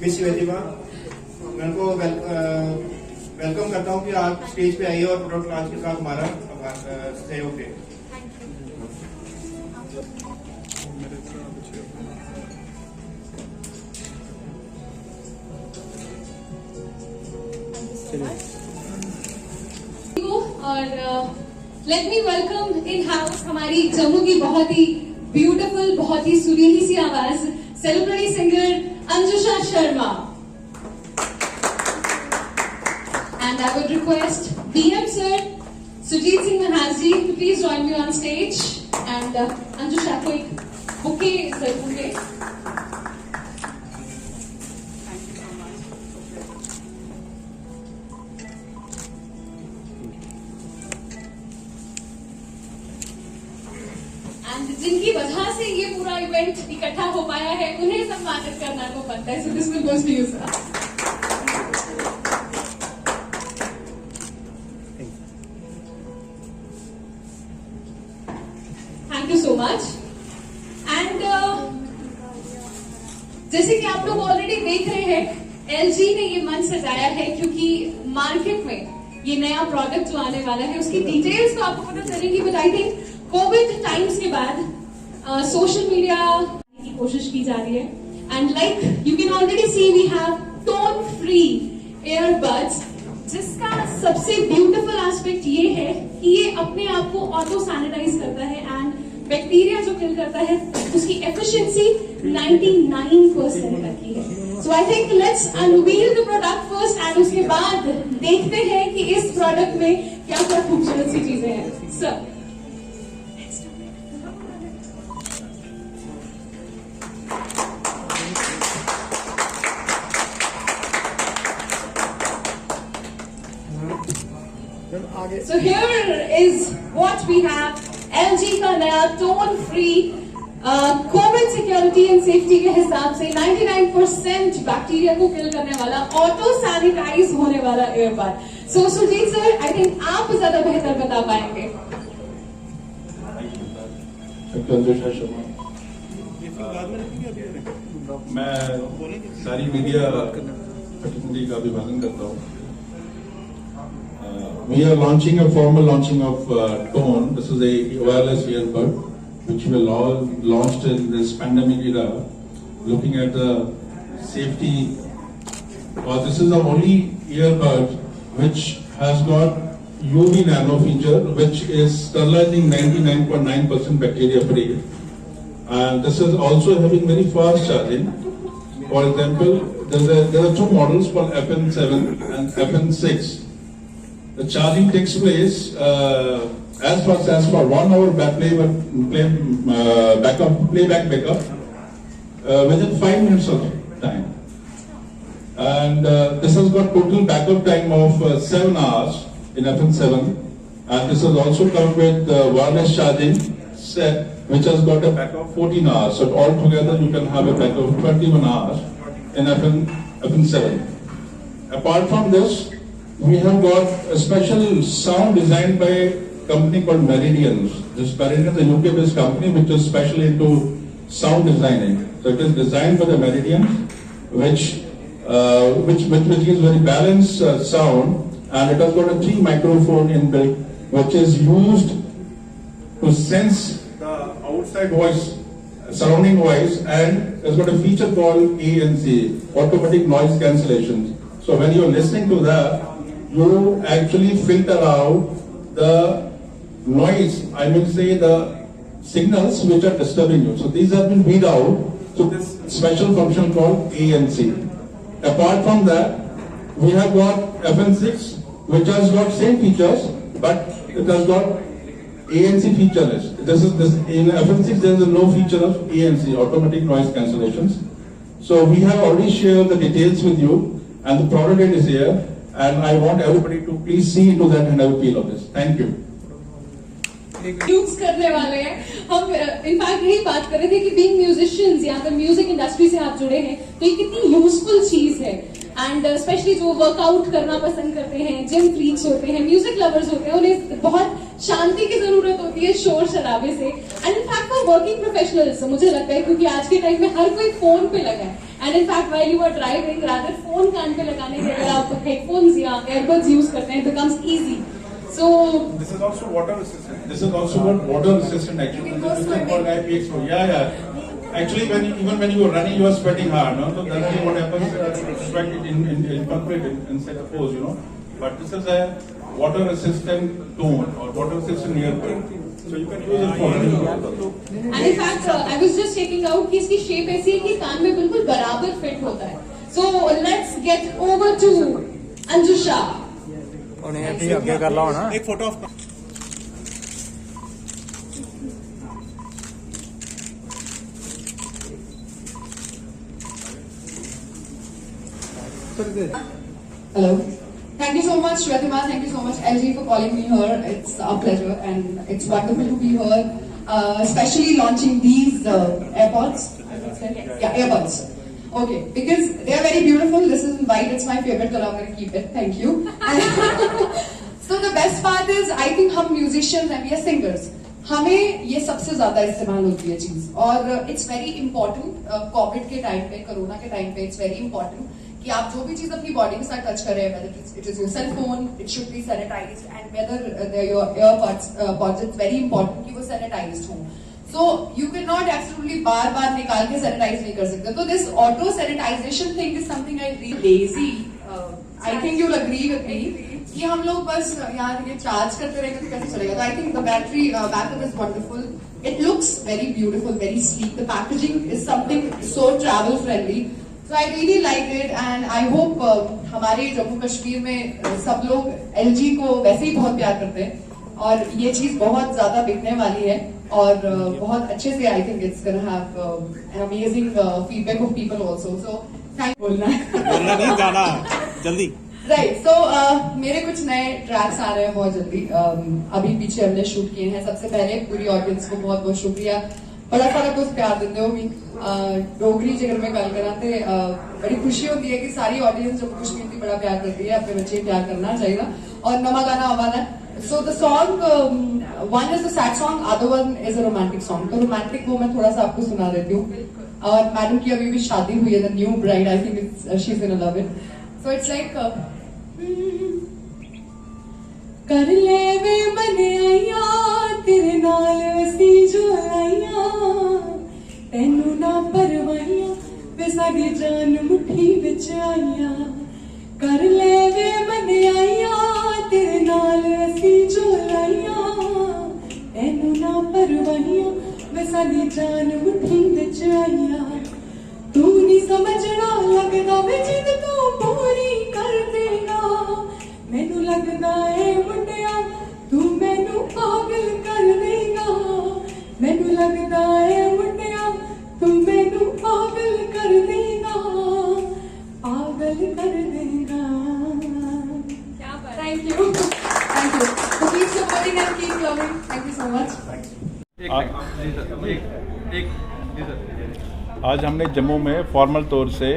Miss वेदिमा, मैं उनको welcome करता हूँ कि आप स्टेज पे आइए और प्रोडक्ट लॉन्च के साथ हमारा सहयोग दें। और let me welcome in house हमारी जम्मू की बहुत ही ब्यूटीफुल, बहुत ही सुरीली सी आवाज, celebrity singer Anjusha Sharma. And I would request BM sir Sujit Singh Maharaj ji to please join me on stage and Anjusha को एक बुके करूंगे। जिनकी वजह से ये पूरा इवेंट इकट्ठा हो पाया है, उन्हें सम्मानित करना को बनता है। So this will goes to you sir. Thank you so much. And जैसे कि आप लोग ऑलरेडी देख रहे हैं, एलजी ने ये मंच सजाया है क्योंकि मार्केट में ये नया प्रोडक्ट जो आने वाला है उसकी डिटेल्स तो आपको पता चलेगी, but I think Covid times के बाद सोशल मीडिया की कोशिश की जा रही है। And like you can already see we have tone free earbuds, जिसका सबसे ब्यूटीफुल एस्पेक्ट ये है कि ये अपने आप को ऑटो सैनिटाइज करता है एंड बैक्टीरिया जो किल करता है उसकी एफिशिएंसी 99% तक की है। So I think let's unveil the product first and उसके बाद देखते हैं कि इस प्रोडक्ट में क्या क्या खूबसूरत सी चीजें हैं। Sir So here is what we have. LG का नया tone free Covid security and safety के हिसाब से 99% बैक्टीरिया को किल करने वाला, ऑटो सैनिटाइज होने वाला earbud. So Sujit sir, I think आप ज्यादा बेहतर बता पाएंगे। मैं सारी मीडिया प्रतिनिधि का अभिवादन करता हूँ। We are launching a formal launching of Tone. This is a wireless earbud which will all launched in this pandemic era, looking at the safety. This is the only earbud which has got UV nano feature, which is sterilizing 99.9% bacteria free, and this is also having very fast charging. For example, there are two models called FN7 and FN6. The charging takes place as fast as for 1 hour playback backup within 5 minutes of time, and this has got total backup time of 7 hours in FN7, and this has also come with wireless charging set which has got a backup of 14 hours. So altogether you can have a backup of 21 hours in FN7. Apart from this, we have got a special sound designed by a company called Meridians. This Meridians is a UK-based company which is specially into sound designing. So it is designed by the Meridians, which gives very balanced sound, and it has got a 3 microphone inbuilt, which is used to sense the outside voice, surrounding voice, and it's got a feature called ANC, automatic noise cancellation. So when you're listening to that, you actually filter out the noise, I mean say the signals which are disturbing you. So these have been weed out. So this special function called ANC. Apart from that, we have got FN6, which has got same features, but it has got ANC featureless. In FN6 there is no feature of ANC, automatic noise cancellations. So we have already shared the details with you, and the product is here. And I want everybody to please see into that and have a feel of this. Thank you. Use करने वाले हैं हम। In fact यही बात कर रहे थे कि बीइंग म्यूजिशियंस या फिर म्यूजिक इंडस्ट्री से आप जुड़े हैं तो ये कितनी यूजफुल चीज है। एंड स्पेशली जो वर्कआउट करना पसंद करते हैं, जिम फ्रीक्स होते हैं, म्यूजिक लवर्स होते हैं, उन्हें बहुत शांति की जरूरत होती है शोर शराबे से। And in fact for working professionals मुझे लगता है, क्योंकि आज के टाइम में हर कोई फोन पे लगा है, and in fact while you are driving rather phone कान पे लगाने के अगर आप हेडफोन्स या एयरबड्स यूज करते हैं, becomes easy. So This is also water resistant. This is also what water resistant actually. You can go This is swimming. called IPX4. Yeah. Actually, even when you are running, you are sweating hard, no? So that's what happens. Sweat incorporate inside the pores, you know. But this is a water resistant tone or water resistant earbud. So you can use it for running. and in fact I was just checking out कि इसकी shape ऐसी है कि कान में बिल्कुल बराबर fit होता है. So let's get over to Anjusha. उन्हें भी आगे कर लो ना. एक photo of Hello. Thank you so much, Shwetima. Thank you so much, LG, for calling me here. It's a pleasure and it's wonderful to be here, especially launching these AirPods. Yeah, AirPods. Okay, because they are very beautiful. This is white. It's my favorite color. I'm going to keep it. Thank you. So the best part is, I think हम musicians and we are singers. हमें ये सबसे ज्यादा इस्तेमाल होती है चीज, और इट्स वेरी इंपॉर्टेंट. कोविड के टाइम पे, कोरोना के टाइम पे इट्स वेरी इंपॉर्टेंट कि आप जो भी चीज अपनी बॉडी के साथ टच कर रहे हैं, whether it is your cell phone, it should be sanitized, and whether your earpods, it's very important कि वो sanitized हो. So you cannot absolutely बार निकाल के sanitize नहीं कर सकते. तो this auto sanitization thing is something I really lazy. I think you'll agree with me कि हम लोग बस यार ये चार्ज करते रहेंगे तो कैसे चलेगा. तो I think the battery backup is wonderful. It looks very beautiful, very sleek. The packaging is something so travel friendly. So I really liked it and I hope हमारे जम्मू कश्मीर में सब लोग LG को वैसे ही बहुत प्यार करते हैं और ये चीज बहुत ज्यादा बिकने वाली है और बहुत अच्छे से I think it's gonna have an amazing feedback of people also. So thank बोलना नहीं जाना जल्दी. राइट. सो मेरे कुछ नए ट्रैक्स आ रहे हैं बहुत जल्दी. अभी पीछे हमने शूट किए हैं. सबसे पहले पूरी ऑडियंस को बहुत बहुत शुक्रिया. बड़ा सारा कुछ प्यार देते हो. मी डोगरी जिगर में गल कराते बड़ी खुशी होती है कि सारी ऑडियंस जम्मू कश्मीर की बड़ा प्यार करती है. अपने बच्चे प्यार करना चाहिए. और नवा गाना आवाना है. So the song, one is a sad song, other one is a romantic song. तो romantic वो मैं थोड़ा सा आपको सुना देती हूँ. और मैडम की अभी भी शादी हुई है, the new bride. I think she's gonna love it. So it's like कर ले वे मने आइया तेरे नाल असी जो आइया तेनू ना परवाइया वे साडी जान मुट्ठी विच आइया. कर ले वे मने आइया तेरे नाल असी जो आइया तेनू ना परवाइया वे साडी जान मुट्ठी विच आइया. तू नहीं समझना लगदा वे जिद तू पूरी कर देगा. मैनू लगदा है मुंडिया तू मैनू पागल कर देगा. मैनू लगदा है मुंडिया तू मैनू पागल कर देगा. पागल कर देगा. Thank you. Thank you. So keep supporting and keep loving. Thank you so much. आज हमने जम्मू में फॉर्मल तौर से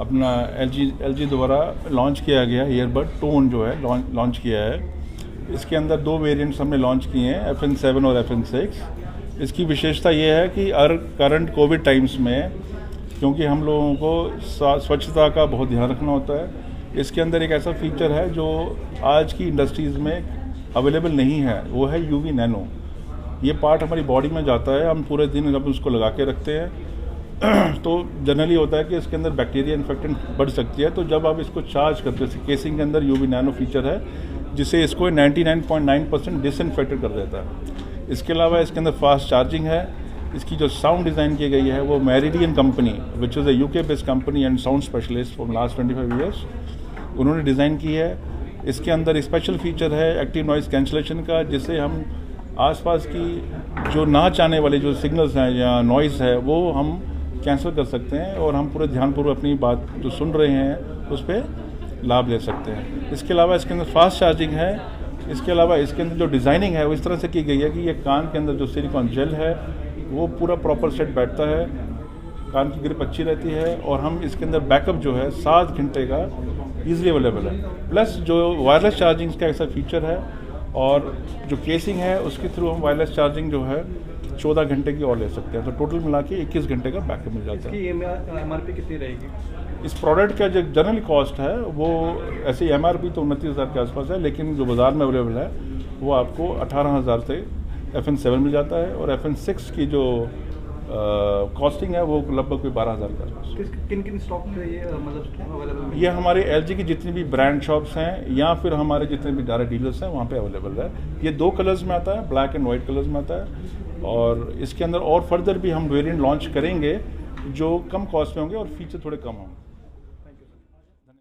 अपना LG द्वारा लॉन्च किया गया ईयरबड टोन जो है लॉन्च किया है. इसके अंदर 2 वेरिएंट्स हमने लॉन्च किए हैं, FN7 और FN6. इसकी विशेषता ये है कि करंट कोविड टाइम्स में क्योंकि हम लोगों को स्वच्छता का बहुत ध्यान रखना होता है, इसके अंदर एक ऐसा फीचर है जो आज की इंडस्ट्रीज़ में अवेलेबल नहीं है. वो है UV नैनो. ये पार्ट हमारी बॉडी में जाता है. हम पूरे दिन जब उसको लगा के रखते हैं तो जनरली होता है कि इसके अंदर बैक्टीरिया इन्फेक्टेंट बढ़ सकती है. तो जब आप इसको चार्ज करते हैं, केसिंग के अंदर UV नैनो फीचर है जिससे इसको 99.9% डिसइंफेक्टेड कर देता है. इसके अलावा इसके अंदर फास्ट चार्जिंग है. इसकी जो साउंड डिज़ाइन की गई है वो meridian company which is a UK based company and sound specialist from last 25 years उन्होंने डिज़ाइन की है. इसके अंदर स्पेशल फीचर है एक्टिव नॉइज़ कैंसलेशन का, जिससे हम आसपास की जो ना चाहने वाले जो सिग्नल्स हैं या नॉइज़ है वो हम कैंसिल कर सकते हैं और हम पूरे ध्यानपूर्वक अपनी बात जो सुन रहे हैं उस पर लाभ ले सकते हैं. इसके अलावा इसके अंदर फास्ट चार्जिंग है. इसके अलावा इसके अंदर जो डिज़ाइनिंग है वो इस तरह से की गई है कि ये कान के अंदर जो सिलिकॉन जेल है वो पूरा प्रॉपर सेट बैठता है. कान की ग्रिप अच्छी रहती है और हम इसके अंदर बैकअप जो है 7 घंटे का ईजिली अवेलेबल है. प्लस जो वायरलेस चार्जिंग का ऐसा फीचर है और जो केसिंग है उसके थ्रू हम वायरलेस चार्जिंग जो है 14 घंटे की और ले सकते हैं, तो टोटल मिला के 21 घंटे का बैकअप मिल जाता है। इसकी MRP कितनी रहेगी? इस प्रोडक्ट का जो जनरल कॉस्ट है वो ऐसे MRP तो 29,000 के आसपास है, लेकिन जो बाज़ार में अवेलेबल है वो आपको 18,000 से FN7 मिल जाता है, और FN6 की जो कॉस्टिंग है वो लगभग कोई 12,000 के आसपास। किन किन स्टॉक पे ये मतलब अवेलेबल? ये हमारे LG की जितनी भी ब्रांड शॉप्स हैं या फिर हमारे जितने भी डायरेक्ट डीलर्स हैं वहाँ पे अवेलेबल है। ये 2 कलर्स में आता है, ब्लैक एंड वाइट कलर्स में आता है, और इसके अंदर और फर्दर भी हम वेरिएंट लॉन्च करेंगे जो कम कॉस्ट में होंगे और फीचर थोड़े कम होंगे।